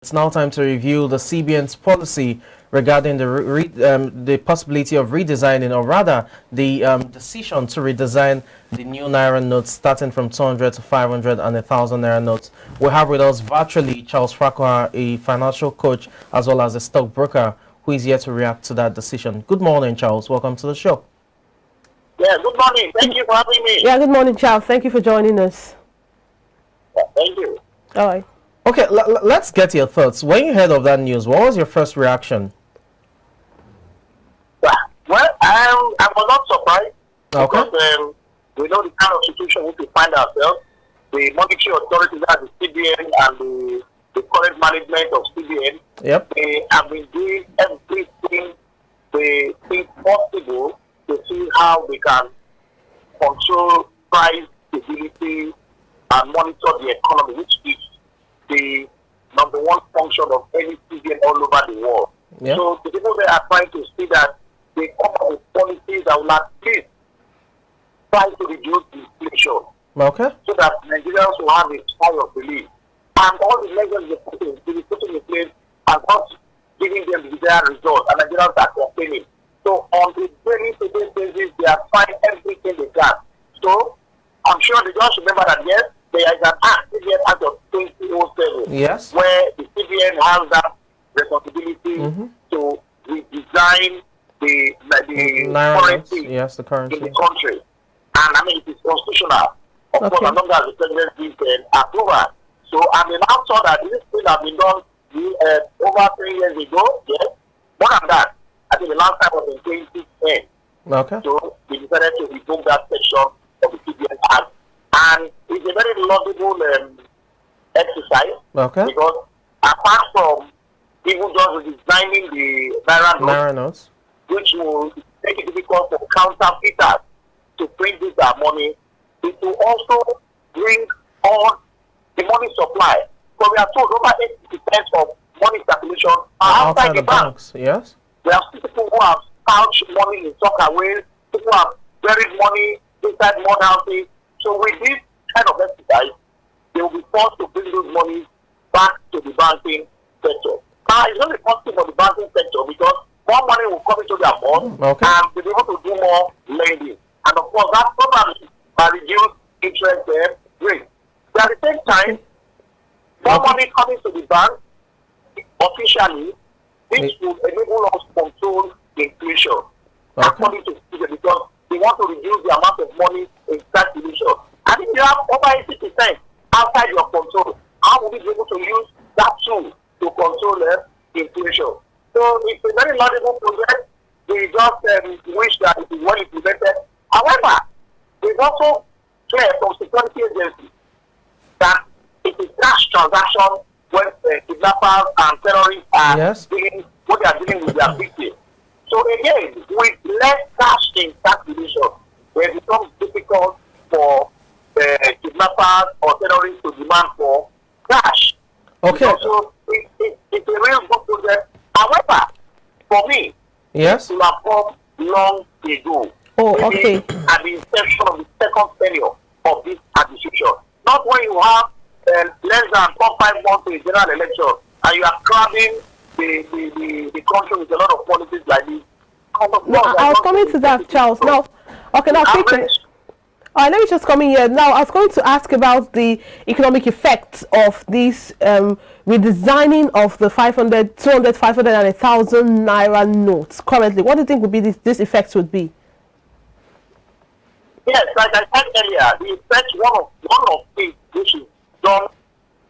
It's now time to review the CBN's policy regarding the possibility of redesigning, or rather, the decision to redesign the new Naira notes starting from 200 to 500 and 1,000 Naira notes. We have with us virtually Charles Farquhar, a financial coach as well as a stockbroker, who is here to react to that decision. Good morning, Charles. Welcome to the show. Yeah, good morning. Thank you for having me. Yeah, good morning, Charles. Thank you for joining us. Yeah, thank you. All right. Okay, let's get your thoughts. When you heard of that news, what was your first reaction? Well, I was not surprised. Okay. Because we know the kind of situation we find ourselves. The monetary authorities at the CBN and the current management of CBN, Yep. they have been doing everything they think possible to see how they can control price stability and monitor the economy, which is the number one function of any CBN all over the world. Yeah. So the people there are trying to see that they come up with policies that will at least try to reduce inflation, Okay. so that Nigerians will have a sigh of relief. And all the measures they be putting in place are not giving them the desired result, and Nigerians are complaining. So on a daily basis, they are trying everything they can. So I'm sure they just remember that, yes, there is an act, CBN Act of 2007, Yes. where the CBN has that responsibility to redesign the Naira notes. currency Yes, the currency. in the country. And I mean, it is constitutional. Of course, as long as the president gives approval. So I mean, now saw that this thing has been done over 3 years ago. Yes. More than that, I think the last time was in 2010. Okay. So we decided to revoke that section of the CBN Act. And it's a very laudable exercise. Okay. Because apart from even just redesigning the Naira notes. which will make it difficult for counterfeiters to print this their money, it will also bring on the money supply. So we are told over 80% of money circulation are outside the banks. Yes. We have people who have pouched money in soccer, people have buried money inside mud houses. So with this kind of exercise, they will be forced to bring those money back to the banking sector. Now, it's not possible for the banking sector because more money will come into their funds and they'll be able to do more lending. And of course, that probably will reduce interest rate. But at the same time, more money coming to the bank officially, this will enable us to control inflation. According to CBN, because they want to reduce the amount of money in circulation. And if you have over 80% outside your control, how will we be able to use that tool to control inflation? So it's a very laudable project. We just wish that it is well implemented. However, it's also clear from security agencies that it is cash transaction when kidnappers and terrorists are dealing, what they are dealing with their victims. So again, with less cash in circulation, it becomes difficult for kidnappers or terrorists to demand for cash. Okay. So it's a real good project. However, for me, yes, to have come long ago. Oh, okay. At the inception of the second tenure of this administration. Not when you have less than 4-5 months to a general election and you are cramming the country with a lot of policies like this. No, I was coming to that, Charles. Now, okay, now quickly. Let me just come in here. Now, I was going to ask about the economic effects of this redesigning of the 500, 200, 500, and 1,000 Naira notes currently. What do you think would be this effects would be? Yes, like I said earlier, the effect one of things which is done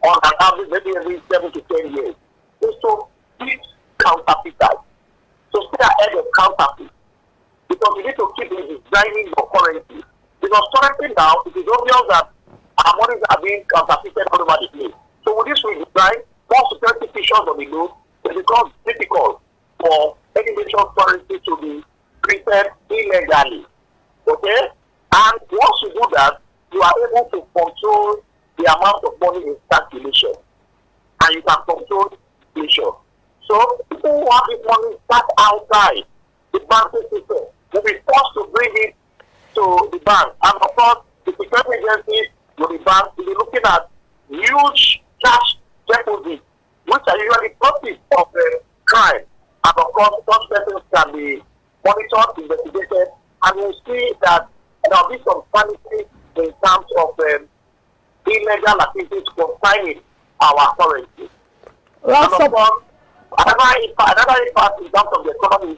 on an average maybe every 7 to 10 years is to beat counterfeiters. So stay ahead of counterfeit. Because you need to keep redesigning your currency. Because currently now, it is obvious that our monies are being counterfeited all over the place. So with this redesign, more security features on the note, it becomes difficult for any nation currency to be printed illegally. Okay? And once you do that, you are able to control the amount of money in circulation. And you can control inflation. So people who have this money sat outside the banking system will be forced to bring it to the bank. And of course, the security agencies will be looking at huge cash deposits which are usually proceeds of crime. And of course, such persons can be monitored, investigated, and we see that there will be some sanity in terms of illegal activities concerning our currency. Well, And of course, another impact in terms of the economy,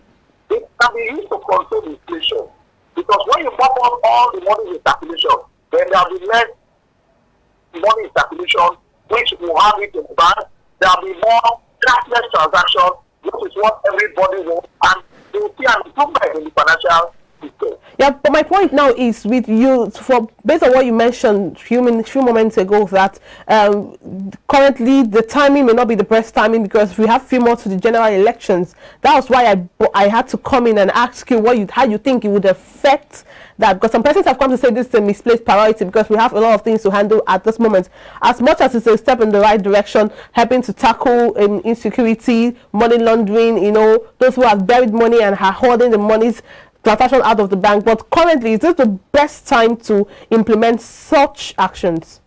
it can be used to control inflation. Because when you mop up all the money in circulation, then there will be less money in circulation, which will have it in the bank. There will be more cashless transactions, which is what everybody wants, and you will see an improvement in the financial system. Yeah, but my point now is with you, for based on what you mentioned few moments ago, that currently the timing may not be the best timing because we have few more to the general elections. That was why I had to come in and ask you how you think it would affect that, because some persons have come to say this is a misplaced priority because we have a lot of things to handle at this moment. As much as it's a step in the right direction, helping to tackle insecurity, money laundering, those who have buried money and are hoarding the monies transaction out of the bank, but currently is this the best time to implement such actions?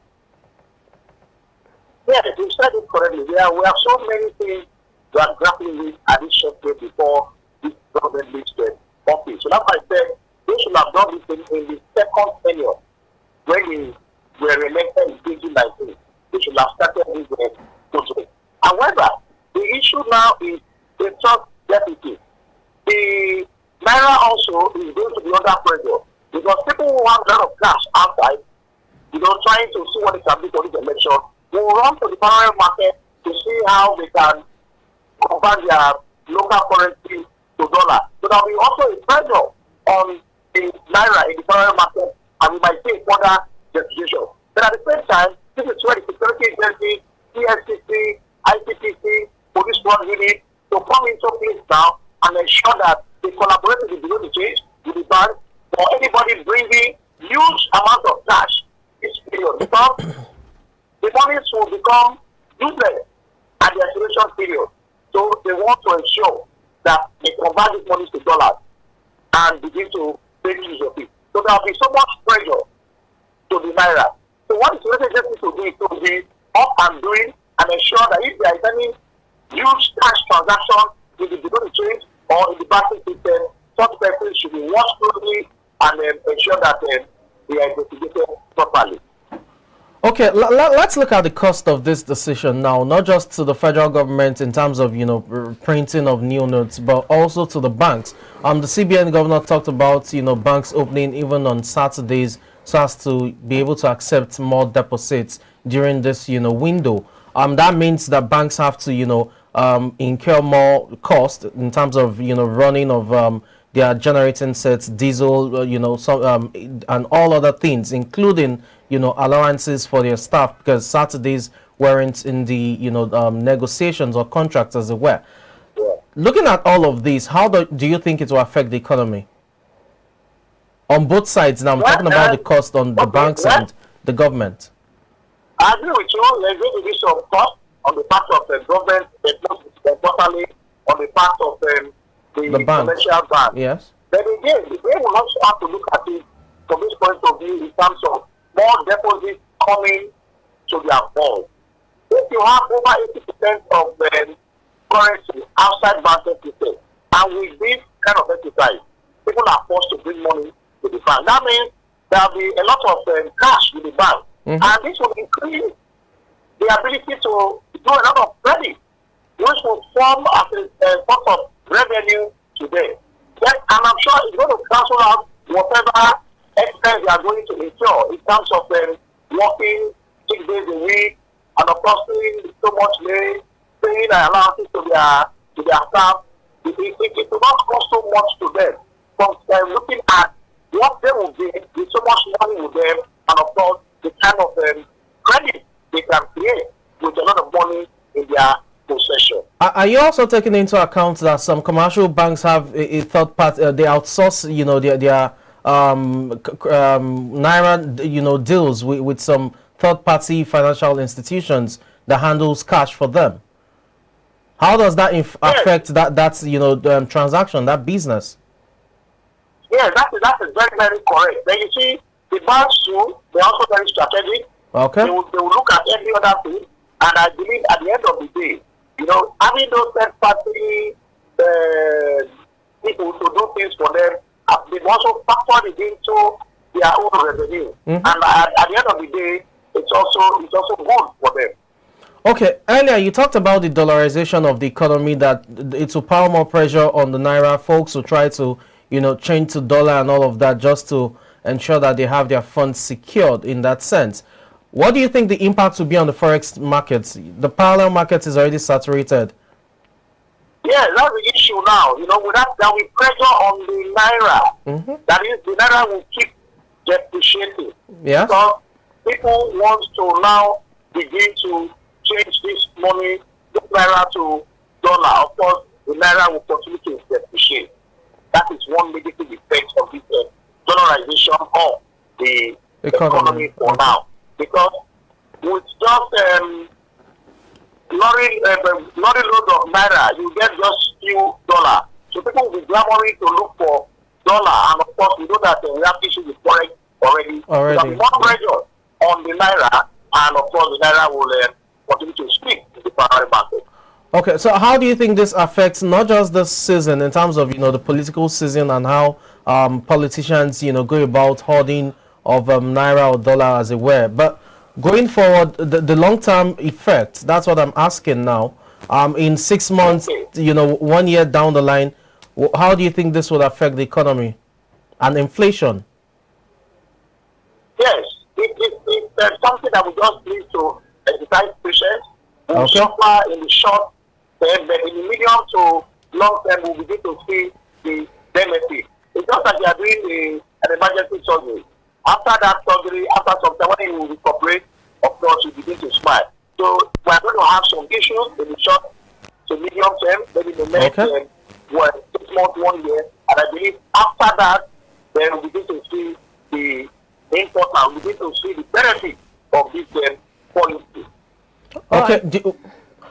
Yes, you said it correctly. We have so many things we are grappling with at this short period before this government reached the office. So that's why I said they should have done this in the second tenure when we were elected in 2019. They should have started this project. However, the issue now is the third deputy. The Naira also is going to be under pressure because people who have a lot of cash outside, trying to see what they can do for this election, will run to the parallel market to see how they can convert their local currency to dollar. So there will be also a pressure on the Naira in the parallel market, and we might see further depreciation. But at the same time, this is where the security agency, EFCC, ICPC, police one unit to come into place now and ensure that they collaborate with the bureau change with the bank for anybody bringing huge amount of cash this period, because the monies will become useless at the expiration period. So they want to ensure that they convert these monies to dollars and begin to make use of it. So there will be so much pressure to the Naira. So what the security agency to do is to be up and doing and ensure that if there is any huge cash transaction with the bureau change or in the banking system, such persons should be watched closely and ensure that they are investigated properly. Okay, let's look at the cost of this decision now, not just to the federal government in terms of, printing of new notes, but also to the banks. The CBN governor talked about, banks opening even on Saturdays so as to be able to accept more deposits during this, window. That means that banks have to, incur more cost in terms of, running of their generating sets, diesel, and all other things, including, allowances for their staff, because Saturdays weren't in the, negotiations or contracts, as it were. Yeah. Looking at all of these, how do you think it will affect the economy? On both sides, now I'm talking about the cost on the banks and the government. I agree with you. There's going to be some cost on the part of the government, importantly on the part of the commercial bank. Yes. But again, the way we also have to look at it from this point of view in terms of more deposits coming to their vault. If you have over 80% of the currency outside banking system, and with this kind of exercise, people are forced to bring money to the bank. That means there will be a lot of cash in the bank, and this will increase the ability to do a lot of credit, which will form as a sort of revenue today. Yes, and I'm sure it's going to cancel out whatever expense they are going to incur in terms of working 6 days a week, and of course doing so much late, paying allowances to their staff. It will not cost so much to them. From looking at what they will gain with so much money with them, and of course the kind of credit they can create with a lot of money in their possession. Are you also taking into account that some commercial banks have a third party, they outsource, their Naira, deals with some third party financial institutions that handles cash for them? How does that affect that transaction, that business? Yeah, that is very, very correct. Then you see, the banks too, they're also very strategic. Okay. They will look at every other thing, and I believe at the end of the day, Having those third-party people to do things for them, they've also factored it into their own revenue. And at the end of the day, it's also good for them. Okay, earlier you talked about the dollarization of the economy, that it will pile more pressure on the Naira. Folks who try to, change to dollar and all of that just to ensure that they have their funds secured in that sense. What do you think the impact will be on the forex markets? The parallel market is already saturated. Yeah, that's the issue now. With that, there will be pressure on the Naira. That is, the Naira will keep depreciating. Yes. Because people want to now begin to change this money, this Naira to dollar. Of course, the Naira will continue to depreciate. That is one negative effect of this dollarization of the economy for now. Because with just lorry load of Naira, you get just few dollars. So people will be clamoring to look for dollar, and of course we know that we have issues with forex already. There will be more pressure on the Naira, and of course the Naira will continue to speak in the parallel market. Okay, so how do you think this affects not just this season in terms of the political season and how politicians go about hoarding of Naira or dollar as it were, but going forward, the long-term effect, that's what I'm asking now. In 6 months, 1 year down the line, how do you think this will affect the economy and inflation? Yes, it's something that we just need to exercise patience. We'll suffer in the short term, but in the medium to long term, we'll begin to see the benefit. It's just like you are doing an emergency surgery. After that surgery, after some time, when you will recuperate, of course, you begin to smile. So we are going to have some issues in the short to medium term, maybe in the next 6 months, 1 year. And I believe after that, then we begin to see the importance, we begin to see the benefit of this policy. Okay.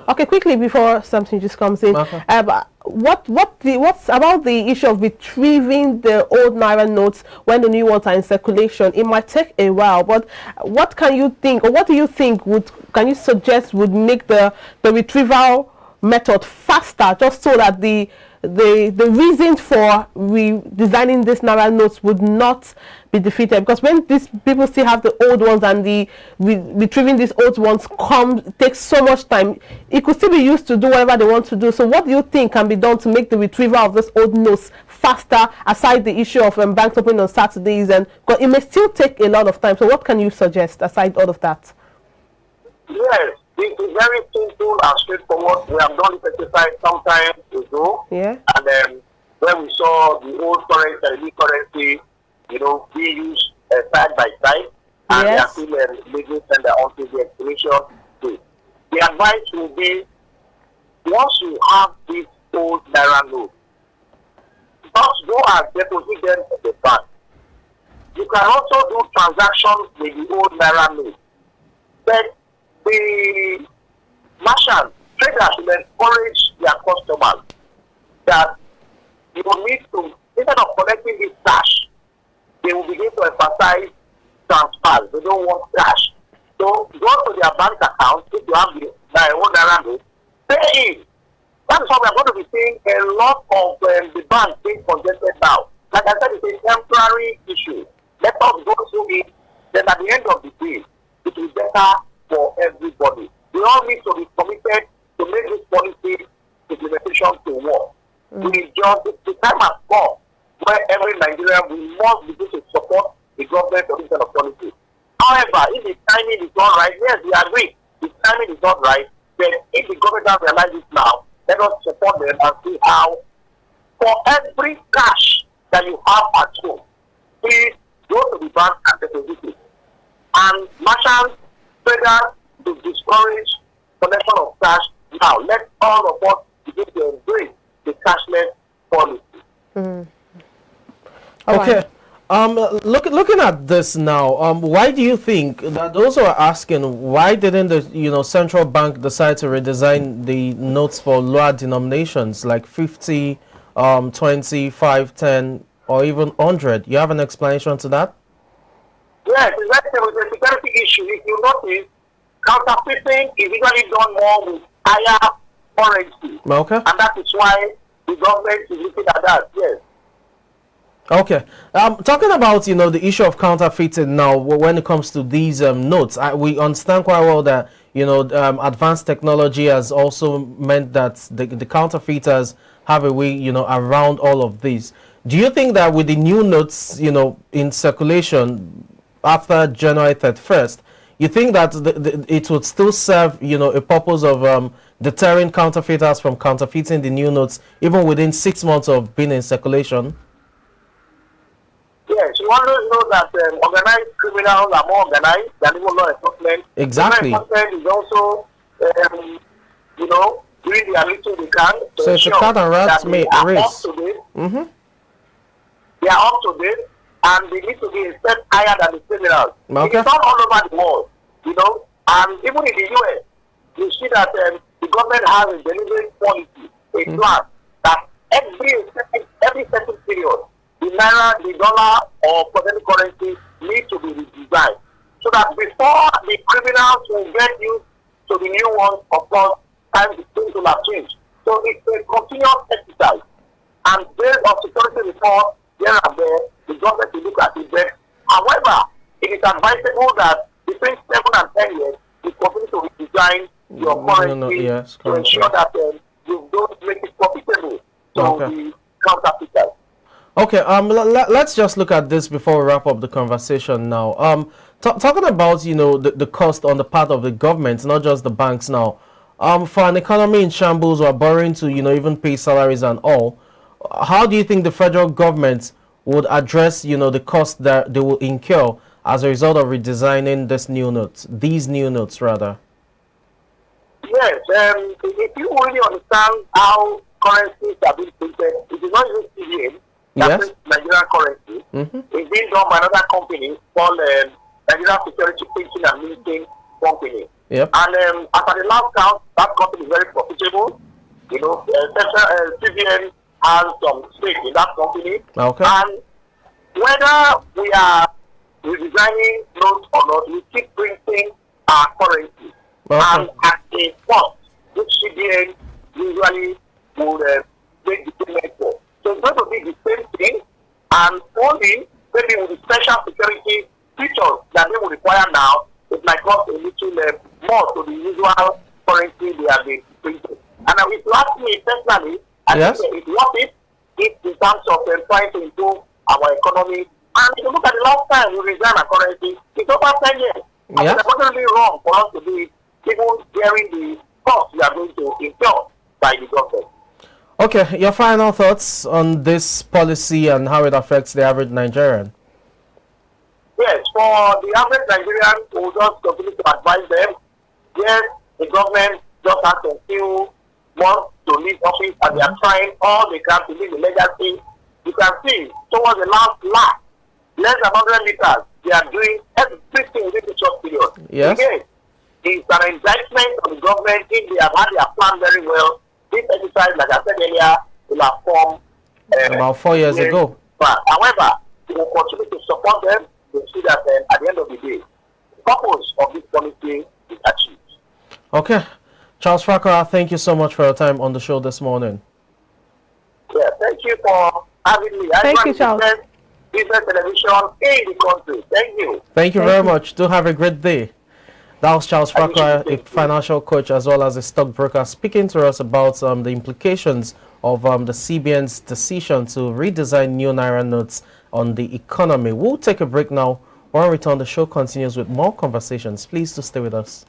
Okay, quickly before something just comes in, what's about the issue of retrieving the old Naira notes when the new ones are in circulation? It might take a while, but what can you think, or what do you think can you suggest would make the retrieval method faster, just so that the reason for redesigning these Naira notes would not be defeated? Because when these people still have the old ones, and the retrieving these old ones takes so much time, it could still be used to do whatever they want to do. So what do you think can be done to make the retrieval of these old notes faster, aside the issue of banks opening on Saturdays? And because it may still take a lot of time, so what can you suggest aside all of that? Yes, it's very simple and straightforward. We have done this exercise some time ago. Yeah. And then when we saw the old currency and the new currency, be used side by side, and they are still legal tender until the expiration date. The advice will be, once you have this old Naira note, just go and deposit them at the bank. You can also do transactions with the old Naira note. But the merchants, traders should encourage their customers that you need to, instead of collecting this cash, they will begin to emphasize transfers. They don't want cash. So go to their bank account, if you have their own Naira note, pay in. That is why we are going to be seeing a lot of the banks being congested now. Like I said, it's a temporary issue. Let us go through it. Then at the end of the day, it will be better for everybody. We all need to be committed to make this policy implementation to work. The time has come where every Nigerian must begin to support the government of this kind of policy. However, if the timing is not right, yes, we agree. The timing is not right. Then if the government has realized it now, let us support them and see how, for every cash that you have at home, please go to the bank and deposit it. And merchants, traders, to discourage collection of cash now. Let all of us begin to embrace the cashless policy. Okay. Looking at this now, why do you think that those who are asking, why didn't the central bank decide to redesign the notes for lower denominations like 50, 20, 5, 10, or even 100? You have an explanation to that? Yes, it's a security issue. If you notice, counterfeiting is usually done more with higher currency. Okay. And that is why the government is looking at that, yes. Okay. Talking about, you know, the issue of counterfeiting now, when it comes to these notes, we understand quite well that, you know, advanced technology has also meant that the counterfeiters have a way, you know, around all of these. Do you think that with the new notes, you know, in circulation after January 31st, you think that it would still serve, you know, a purpose of deterring counterfeiters from counterfeiting the new notes even within 6 months of being in circulation? Yes, you always know that organized criminals are more organized than even law enforcement. Exactly. Law enforcement is also, you know, doing the little they can to So it's a ensure cat and rat that they are up race. to date. Mm-hmm. They are up to date, and they need to be a step higher than the criminals. Okay. It is not all over the world, you know, and even in the US, you see that the government has a deliberate policy, a plan that every certain period, the naira, the dollar, or foreign currency need to be redesigned, so that before the criminals will get used to the new ones, of course, time will have changed. So it's a continuous exercise, and based on security report here and there, the government will look at it. But however, it is advisable that between 7 and 10 years, you continue to redesign your currency yes, to ensure that you don't make it profitable to the counterfeiters. Okay, let's just look at this before we wrap up the conversation now. Talking about, you know, the cost on the part of the government, not just the banks now. For an economy in shambles, or borrowing to, you know, even pay salaries and all, how do you think the federal government would address, you know, the cost that they will incur as a result of redesigning these new notes rather? Yes, if you really understand how currencies are being printed, it is not just CBN. That's Nigerian currency. It's being done by another company called Nigerian Security Printing and Minting Company. Yep. And as at the last count, that company is very profitable. You know, CBN has some stake in that company. Okay. And whether we are redesigning notes or not, we keep printing our currency. And at a cost, which CBN usually would make the payment for. So it's going to be the same thing, and only maybe with the special security features that they will require now, it might cost a little more to the usual currency they have been printing. And if you ask me personally, I think it's worth it in terms of trying to improve our economy. And if you look at the last time we resigned our currency, it's over 10 years. And it's absolutely wrong for us to be even bearing the cost we are going to incur by the government. Okay, your final thoughts on this policy and how it affects the average Nigerian? Yes, for the average Nigerian, we will just continue to advise them. Yes, the government just has a few months to leave office, and they are trying all they can to leave the legacy. You can see, towards the last lap, less than 100 meters, they are doing everything within the short period. Yes. Again, it's an indictment on the government if they have had their plan very well. This exercise, like I said earlier, will have formed about 4 years ago. But however, we will continue to support them to see that at the end of the day, the purpose of this policy is achieved. Okay. Charles Fakara, thank you so much for your time on the show this morning. Yeah, thank you for having me. Thank you, Charles. Business television in the country. Thank you. Thank you very much. Do have a great day. That was Charles Fakara, a financial coach as well as a stockbroker, speaking to us about the implications of the CBN's decision to redesign new Naira notes on the economy. We'll take a break now. When we return, the show continues with more conversations. Please do stay with us.